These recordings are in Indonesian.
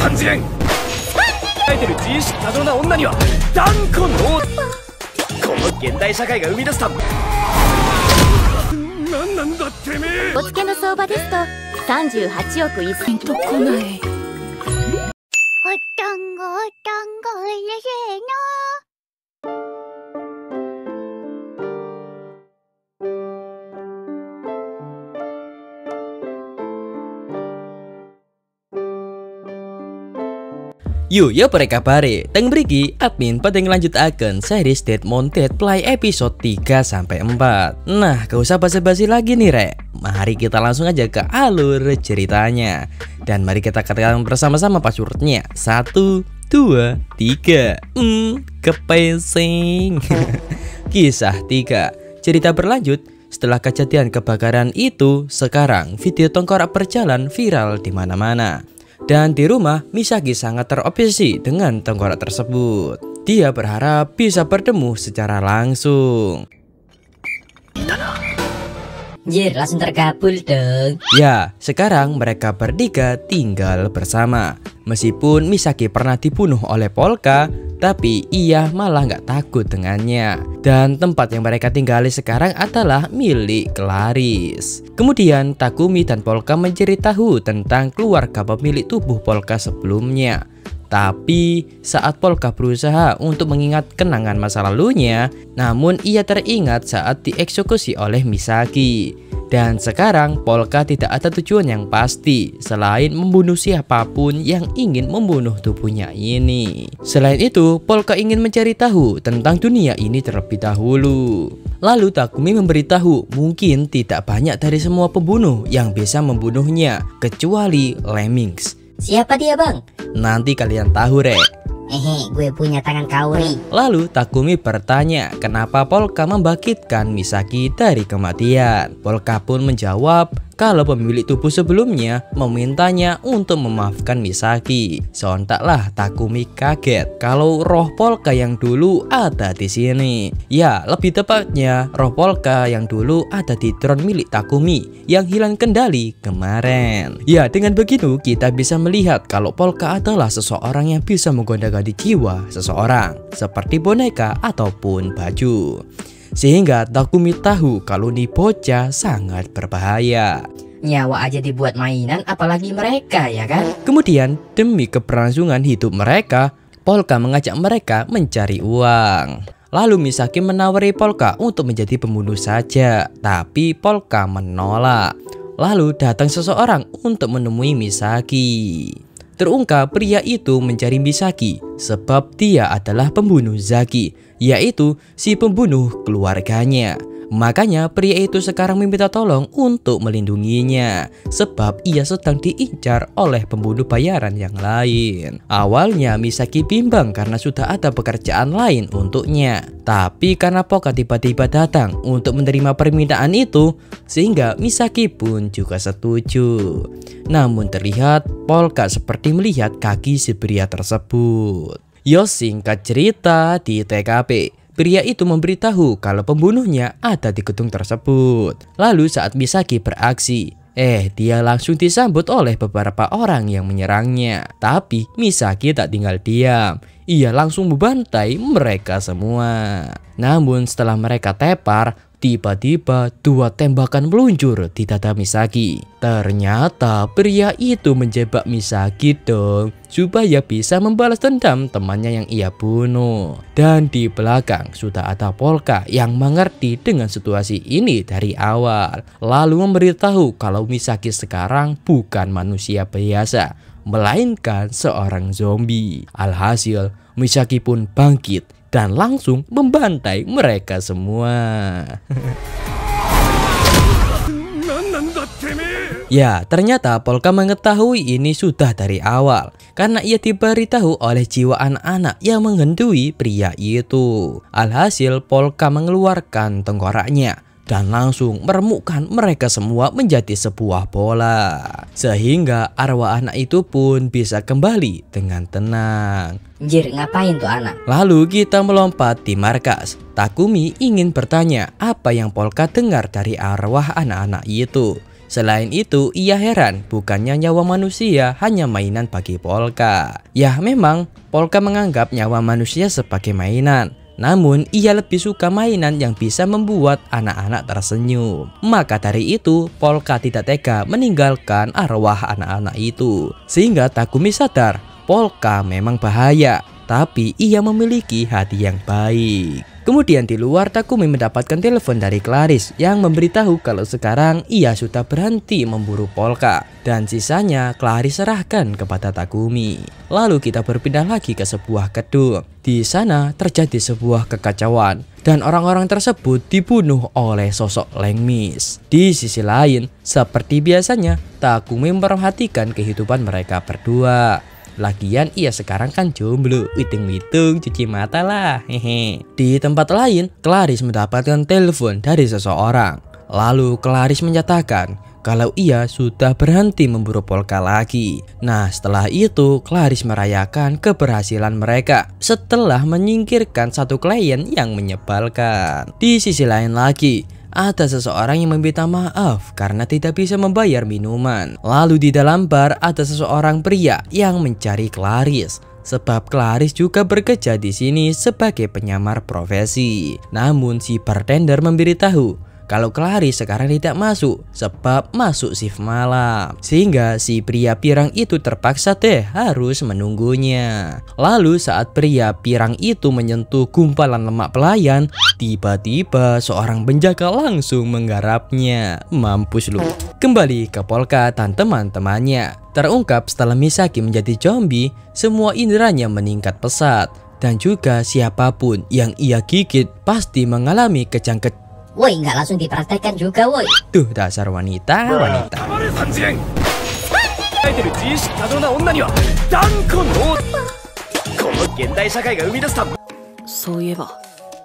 お付けの相場ですと38億1000と来ない。Yuk pada kabare, teng mriki admin pada ngelanjutaken series Dead Mounted Play episode 3-4. Nah, gak usah basa-basi lagi nih rek. Mari kita langsung aja ke alur ceritanya. Dan mari kita katakan bersama-sama passwordnya. 1, 2, 3. Kepesing. Kisah 3. Cerita berlanjut. Setelah kejadian kebakaran itu, sekarang video tengkorak berjalan viral di mana-mana. Dan di rumah, Misaki sangat terobsesi dengan tengkorak tersebut. Dia berharap bisa bertemu secara langsung. Jir, langsung terkabul dong. Ya, sekarang mereka bertiga tinggal bersama. Meskipun Misaki pernah dibunuh oleh Polka, tapi ia malah nggak takut dengannya. Dan tempat yang mereka tinggali sekarang adalah milik Clarice. Kemudian Takumi dan Polka mencari tahu tentang keluarga pemilik tubuh Polka sebelumnya. Tapi saat Polka berusaha untuk mengingat kenangan masa lalunya, namun ia teringat saat dieksekusi oleh Misaki. Dan sekarang Polka tidak ada tujuan yang pasti selain membunuh siapapun yang ingin membunuh tubuhnya ini. Selain itu, Polka ingin mencari tahu tentang dunia ini terlebih dahulu. Lalu Takumi memberitahu mungkin tidak banyak dari semua pembunuh yang bisa membunuhnya kecuali Lemmings. Siapa dia bang? Nanti kalian tahu rek. Gue punya tangan kauri. Lalu Takumi bertanya kenapa Polka membangkitkan Misaki dari kematian. Polka pun menjawab kalau pemilik tubuh sebelumnya memintanya untuk memaafkan Misaki. Sontaklah Takumi kaget kalau roh Polka yang dulu ada di sini. Ya, lebih tepatnya roh Polka yang dulu ada di drone milik Takumi yang hilang kendali kemarin. Ya, dengan begitu kita bisa melihat kalau Polka adalah seseorang yang bisa menggonda-ganti jiwa seseorang seperti boneka ataupun baju. Sehingga Takumi tahu kalau nih bocah sangat berbahaya. Nyawa aja dibuat mainan apalagi mereka ya kan. Kemudian demi keberlangsungan hidup mereka, Polka mengajak mereka mencari uang. Lalu Misaki menawari Polka untuk menjadi pembunuh saja, tapi Polka menolak. Lalu datang seseorang untuk menemui Misaki. Terungkap pria itu mencari Misaki sebab dia adalah pembunuh Zaki, yaitu si pembunuh keluarganya. Makanya pria itu sekarang meminta tolong untuk melindunginya sebab ia sedang diincar oleh pembunuh bayaran yang lain. Awalnya Misaki bimbang karena sudah ada pekerjaan lain untuknya. Tapi karena Polka tiba-tiba datang untuk menerima permintaan itu, sehingga Misaki pun juga setuju. Namun terlihat Polka seperti melihat kaki si pria tersebut. Yo, singkat cerita di TKP. Pria itu memberitahu kalau pembunuhnya ada di gedung tersebut. Lalu saat Misaki beraksi, dia langsung disambut oleh beberapa orang yang menyerangnya. Tapi Misaki tak tinggal diam. Ia langsung membantai mereka semua. Namun setelah mereka tepar, tiba-tiba dua tembakan meluncur di dada Misaki. Ternyata pria itu menjebak Misaki dong, supaya bisa membalas dendam temannya yang ia bunuh. Dan di belakang sudah ada Polka yang mengerti dengan situasi ini dari awal. Lalu memberitahu kalau Misaki sekarang bukan manusia biasa, melainkan seorang zombie. Alhasil Misaki pun bangkit dan langsung membantai mereka semua. Ya, ternyata Polka mengetahui ini sudah dari awal karena ia diberitahu oleh jiwa anak-anak yang menghantui pria itu. Alhasil Polka mengeluarkan tengkoraknya dan langsung meremukkan mereka semua menjadi sebuah bola. Sehingga arwah anak itu pun bisa kembali dengan tenang. Jir, ngapain tuh anak? Lalu kita melompat di markas. Takumi ingin bertanya apa yang Polka dengar dari arwah anak-anak itu. Selain itu, ia heran bukannya nyawa manusia hanya mainan bagi Polka. Ya memang, Polka menganggap nyawa manusia sebagai mainan. Namun, ia lebih suka mainan yang bisa membuat anak-anak tersenyum. Maka dari itu, Polka tidak tega meninggalkan arwah anak-anak itu. Sehingga Takumi sadar, Polka memang bahaya, tapi ia memiliki hati yang baik. Kemudian di luar, Takumi mendapatkan telepon dari Clarice yang memberitahu kalau sekarang ia sudah berhenti memburu Polka. Dan sisanya Clarice serahkan kepada Takumi. Lalu kita berpindah lagi ke sebuah gedung. Di sana terjadi sebuah kekacauan dan orang-orang tersebut dibunuh oleh sosok Lengmis. Di sisi lain, seperti biasanya, Takumi memperhatikan kehidupan mereka berdua. Lagian ia sekarang kan jomblo, hitung-hitung cuci mata lah, hehe. Di tempat lain, Clarice mendapatkan telepon dari seseorang. Lalu Clarice menyatakan kalau ia sudah berhenti memburu Polka lagi. Nah, setelah itu Clarice merayakan keberhasilan mereka setelah menyingkirkan satu klien yang menyebalkan. Di sisi lain lagi, ada seseorang yang meminta maaf karena tidak bisa membayar minuman. Lalu di dalam bar ada seseorang pria yang mencari Clarice. Sebab Clarice juga bekerja di sini sebagai penyamar profesi. Namun si bartender memberitahu kalau Clarice sekarang tidak masuk sebab masuk shift malam. Sehingga si pria pirang itu terpaksa harus menunggunya. Lalu saat pria pirang itu menyentuh gumpalan lemak pelayan, tiba-tiba seorang penjaga langsung menggarapnya. Mampus lu. Kembali ke Polka dan teman-temannya. Terungkap setelah Misaki menjadi zombie, semua inderanya meningkat pesat. Dan juga siapapun yang ia gigit pasti mengalami kejang-kejang. Woi, nggak langsung dipraktekkan juga, woi. Tuh dasar wanita. そういえば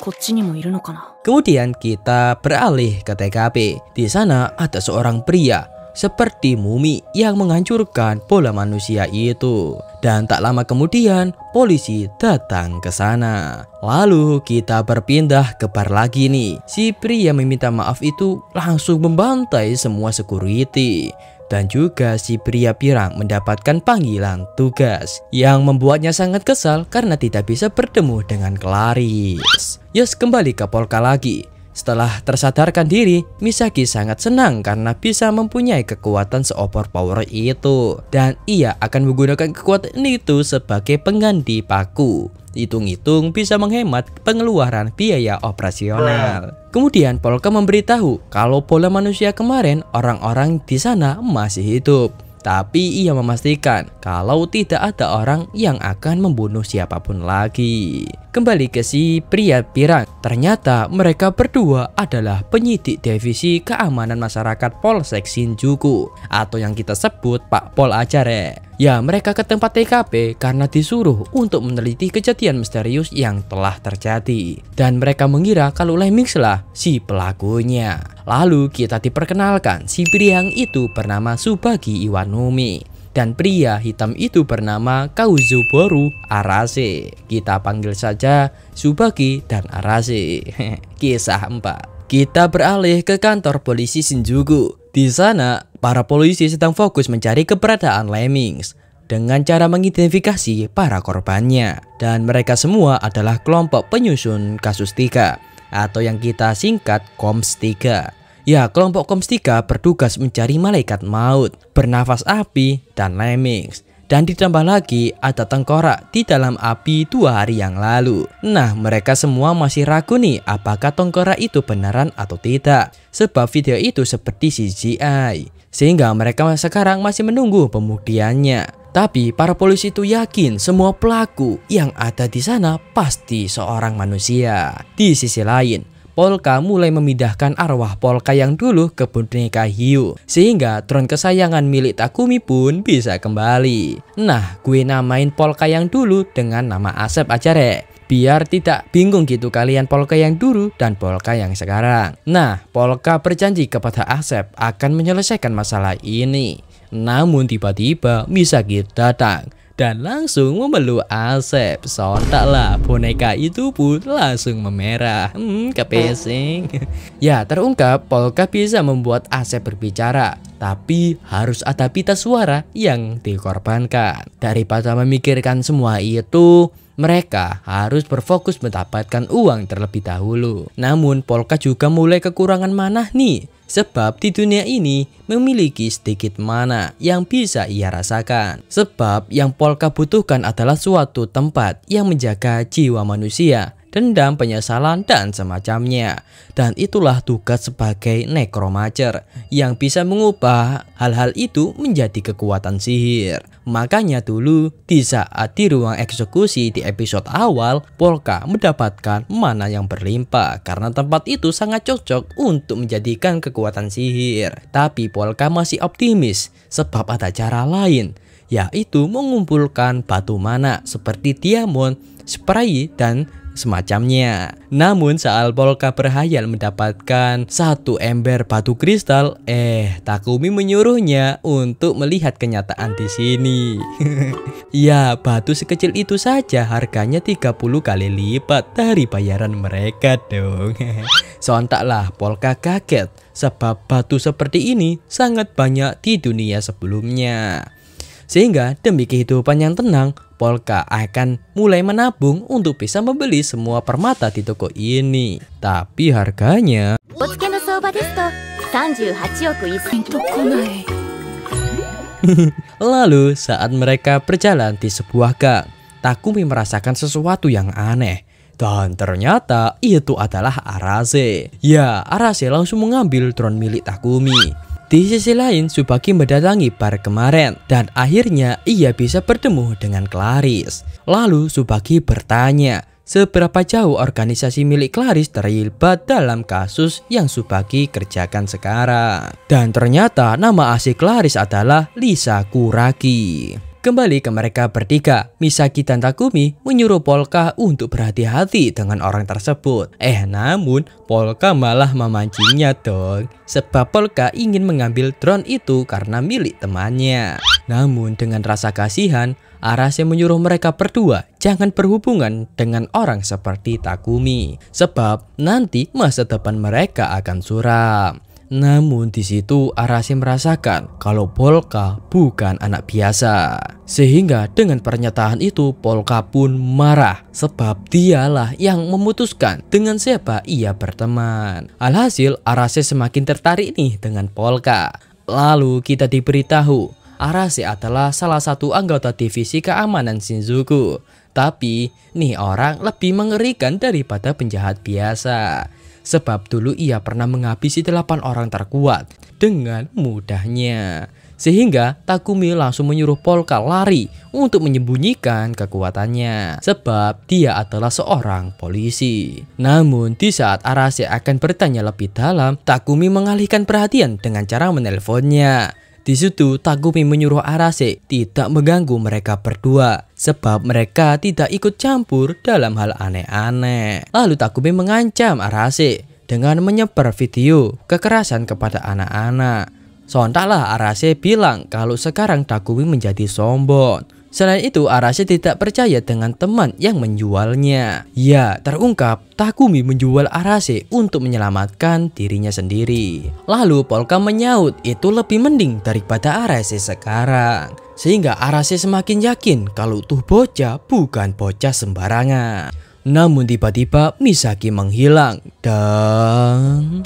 こっちにもいるのかな。 Kemudian kita beralih ke TKP. Di sana ada seorang pria seperti mumi yang menghancurkan bola manusia itu. Dan tak lama kemudian polisi datang ke sana. Lalu kita berpindah ke bar lagi nih. Si pria meminta maaf itu langsung membantai semua security. Dan juga si pria pirang mendapatkan panggilan tugas yang membuatnya sangat kesal karena tidak bisa bertemu dengan Clarice. Yes, kembali ke Polka lagi. Setelah tersadarkan diri, Misaki sangat senang karena bisa mempunyai kekuatan se-overpower itu. Dan ia akan menggunakan kekuatan itu sebagai pengganti paku. Hitung-hitung bisa menghemat pengeluaran biaya operasional. Kemudian Polka memberitahu kalau bola manusia kemarin orang-orang di sana masih hidup. Tapi ia memastikan kalau tidak ada orang yang akan membunuh siapapun lagi. Kembali ke si pria pirang, ternyata mereka berdua adalah penyidik divisi keamanan masyarakat Polsek Shinjuku, atau yang kita sebut Pak Pol aja re. Ya, mereka ke tempat TKP karena disuruh untuk meneliti kejadian misterius yang telah terjadi. Dan mereka mengira kalau Lemmings lah si pelakunya. Lalu kita diperkenalkan si pria yang itu bernama Tsubaki Iwanumi. Dan pria hitam itu bernama Kauzuboru Arase. Kita panggil saja Tsubaki dan Arase. Kisah 4. Kita beralih ke kantor polisi Shinjuku. Di sana, para polisi sedang fokus mencari keberadaan Lemmings dengan cara mengidentifikasi para korbannya. Dan mereka semua adalah kelompok penyusun kasus 3 atau yang kita singkat KOMS 3. Ya, kelompok KOMS 3 bertugas mencari malaikat maut, bernafas api, dan Lemmings. Dan ditambah lagi ada tengkorak di dalam api 2 hari yang lalu. Nah, mereka semua masih ragu nih apakah tengkorak itu beneran atau tidak. Sebab video itu seperti CGI. Sehingga mereka sekarang masih menunggu pembuktiannya. Tapi para polisi itu yakin semua pelaku yang ada di sana pasti seorang manusia. Di sisi lain, Polka mulai memindahkan arwah Polka yang dulu ke boneka hiu. Sehingga drone kesayangan milik Takumi pun bisa kembali. Nah, gue namain Polka yang dulu dengan nama Asep aja re. Biar tidak bingung gitu kalian Polka yang dulu dan Polka yang sekarang. Nah, Polka berjanji kepada Asep akan menyelesaikan masalah ini. Namun tiba-tiba Misaki datang dan langsung memeluk Asep. Sontaklah boneka itu pun langsung memerah. Kepesing. Ya, terungkap Polka bisa membuat Asep berbicara, tapi harus ada pita suara yang dikorbankan. Daripada memikirkan semua itu, mereka harus berfokus mendapatkan uang terlebih dahulu. Namun Polka juga mulai kekurangan mana nih, sebab di dunia ini memiliki sedikit mana yang bisa ia rasakan. Sebab yang Polka butuhkan adalah suatu tempat yang menjaga jiwa manusia, dendam, penyesalan, dan semacamnya. Dan itulah tugas sebagai necromancer yang bisa mengubah hal-hal itu menjadi kekuatan sihir. Makanya dulu di saat di ruang eksekusi di episode awal, Polka mendapatkan mana yang berlimpah karena tempat itu sangat cocok untuk menjadikan kekuatan sihir. Tapi Polka masih optimis sebab ada cara lain, yaitu mengumpulkan batu mana seperti diamond, spray, dan semacamnya. Namun saat Polka berhayal mendapatkan satu ember batu kristal, Takumi menyuruhnya untuk melihat kenyataan di sini. Ya, batu sekecil itu saja harganya 30 kali lipat dari bayaran mereka dong. Sontaklah Polka kaget sebab batu seperti ini sangat banyak di dunia sebelumnya. Sehingga demi kehidupan yang tenang, Polka akan mulai menabung untuk bisa membeli semua permata di toko ini. Tapi harganya... Lalu saat mereka berjalan di sebuah gang, Takumi merasakan sesuatu yang aneh. Dan ternyata itu adalah Arase. Ya, Arase langsung mengambil drone milik Takumi. Di sisi lain, Tsubaki mendatangi bar kemarin dan akhirnya ia bisa bertemu dengan Claris. Lalu Tsubaki bertanya seberapa jauh organisasi milik Claris terlibat dalam kasus yang Tsubaki kerjakan sekarang. Dan ternyata nama asli Claris adalah Lisa Kuraki. Kembali ke mereka bertiga, Misaki dan Takumi menyuruh Polka untuk berhati-hati dengan orang tersebut. Namun Polka malah memancingnya dong, sebab Polka ingin mengambil drone itu karena milik temannya. Namun dengan rasa kasihan, Arase menyuruh mereka berdua jangan berhubungan dengan orang seperti Takumi, sebab nanti masa depan mereka akan suram. Namun di situ Arase merasakan kalau Polka bukan anak biasa. Sehingga dengan pernyataan itu Polka pun marah sebab dialah yang memutuskan dengan siapa ia berteman. Alhasil Arase semakin tertarik nih dengan Polka. Lalu kita diberitahu Arase adalah salah satu anggota divisi keamanan Shinjuku. Tapi nih orang lebih mengerikan daripada penjahat biasa. Sebab dulu ia pernah menghabisi 8 orang terkuat dengan mudahnya. Sehingga Takumi langsung menyuruh Polka lari untuk menyembunyikan kekuatannya. Sebab dia adalah seorang polisi. Namun di saat Arase akan bertanya lebih dalam, Takumi mengalihkan perhatian dengan cara menelponnya. Di situ Takumi menyuruh Arase tidak mengganggu mereka berdua sebab mereka tidak ikut campur dalam hal aneh-aneh. Lalu Takumi mengancam Arase dengan menyebar video kekerasan kepada anak-anak. Sontaklah Arase bilang kalau sekarang Takumi menjadi sombong. Selain itu Arase tidak percaya dengan teman yang menjualnya. Ya, terungkap Takumi menjual Arase untuk menyelamatkan dirinya sendiri. Lalu Polka menyaut itu lebih mending daripada Arase sekarang. Sehingga Arase semakin yakin kalau tuh bocah bukan bocah sembarangan. Namun tiba-tiba Misaki menghilang dan...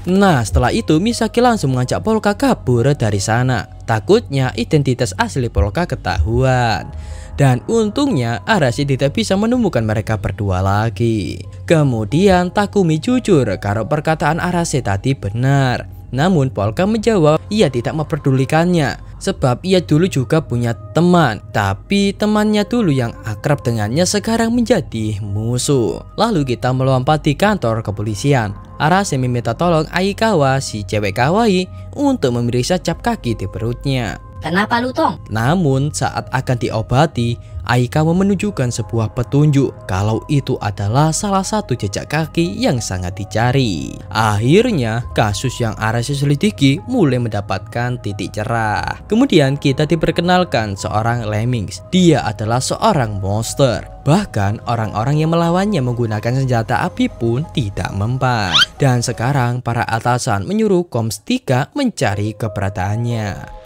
Nah, setelah itu Misaki langsung mengajak Polka kabur dari sana. Takutnya identitas asli Polka ketahuan. Dan untungnya Arase tidak bisa menemukan mereka berdua lagi. Kemudian Takumi jujur kalau perkataan Arase tadi benar. Namun Polka menjawab ia tidak memperdulikannya sebab ia dulu juga punya teman, tapi temannya dulu yang akrab dengannya sekarang menjadi musuh. Lalu kita melompat di kantor kepolisian. Arase meminta tolong Aikawa, si cewek kawaii, untuk memeriksa cap kaki di perutnya. Kenapa Lutong? Namun saat akan diobati, Aikawa menunjukkan sebuah petunjuk kalau itu adalah salah satu jejak kaki yang sangat dicari. Akhirnya kasus yang Arase selidiki mulai mendapatkan titik cerah. Kemudian kita diperkenalkan seorang Lemmings. Dia adalah seorang monster. Bahkan orang-orang yang melawannya menggunakan senjata api pun tidak mempan. Dan sekarang para atasan menyuruh Koms 3 mencari keberadaannya.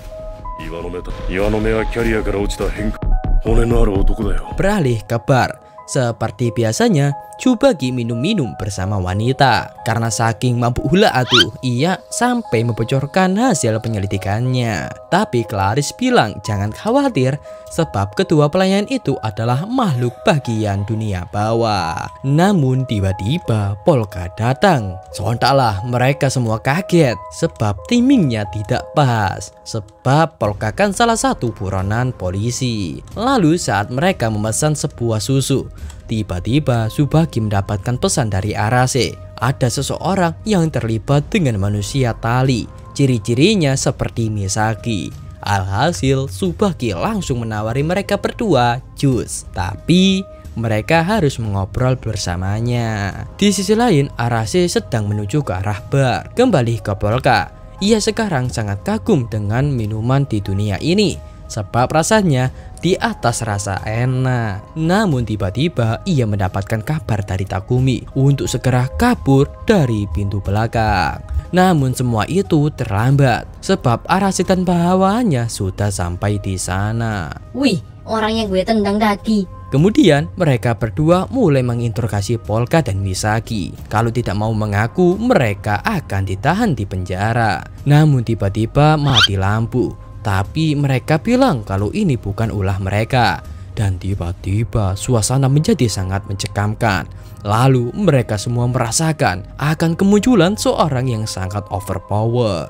Beralih ke bar, seperti biasanya Tsubaki minum-minum bersama wanita. Karena saking mabuk hula atuh, ia sampai membocorkan hasil penyelidikannya. Tapi Clarice bilang jangan khawatir, sebab kedua pelayan itu adalah makhluk bagian dunia bawah. Namun tiba-tiba Polka datang. Sontaklah mereka semua kaget, sebab timingnya tidak pas. Sebab Polka kan salah satu buronan polisi. Lalu saat mereka memesan sebuah susu, tiba-tiba Tsubaki mendapatkan pesan dari Arase. Ada seseorang yang terlibat dengan manusia tali. Ciri-cirinya seperti Misaki. Alhasil Tsubaki langsung menawari mereka berdua jus. Tapi mereka harus mengobrol bersamanya. Di sisi lain Arase sedang menuju ke arah bar. Kembali ke Polka. Ia sekarang sangat kagum dengan minuman di dunia ini, sebab rasanya di atas rasa enak. Namun tiba-tiba ia mendapatkan kabar dari Takumi untuk segera kabur dari pintu belakang. Namun semua itu terlambat, sebab Arase dan bawahannya sudah sampai di sana. Wih, orang yang gue tendang tadi. Kemudian mereka berdua mulai menginterogasi Polka dan Misaki. Kalau tidak mau mengaku, mereka akan ditahan di penjara. Namun tiba-tiba mati lampu. Tapi mereka bilang kalau ini bukan ulah mereka. Dan tiba-tiba suasana menjadi sangat mencekamkan. Lalu mereka semua merasakan akan kemunculan seorang yang sangat overpower.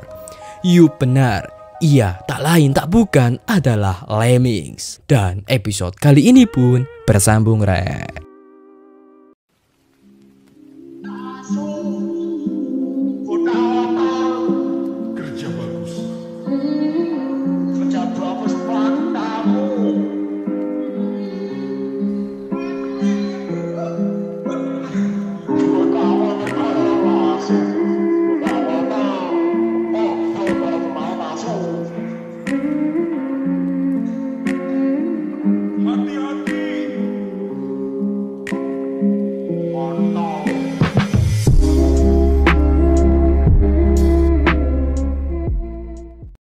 Yup, benar. Ia tak lain tak bukan adalah Lemmings. Dan episode kali ini pun bersambung rek.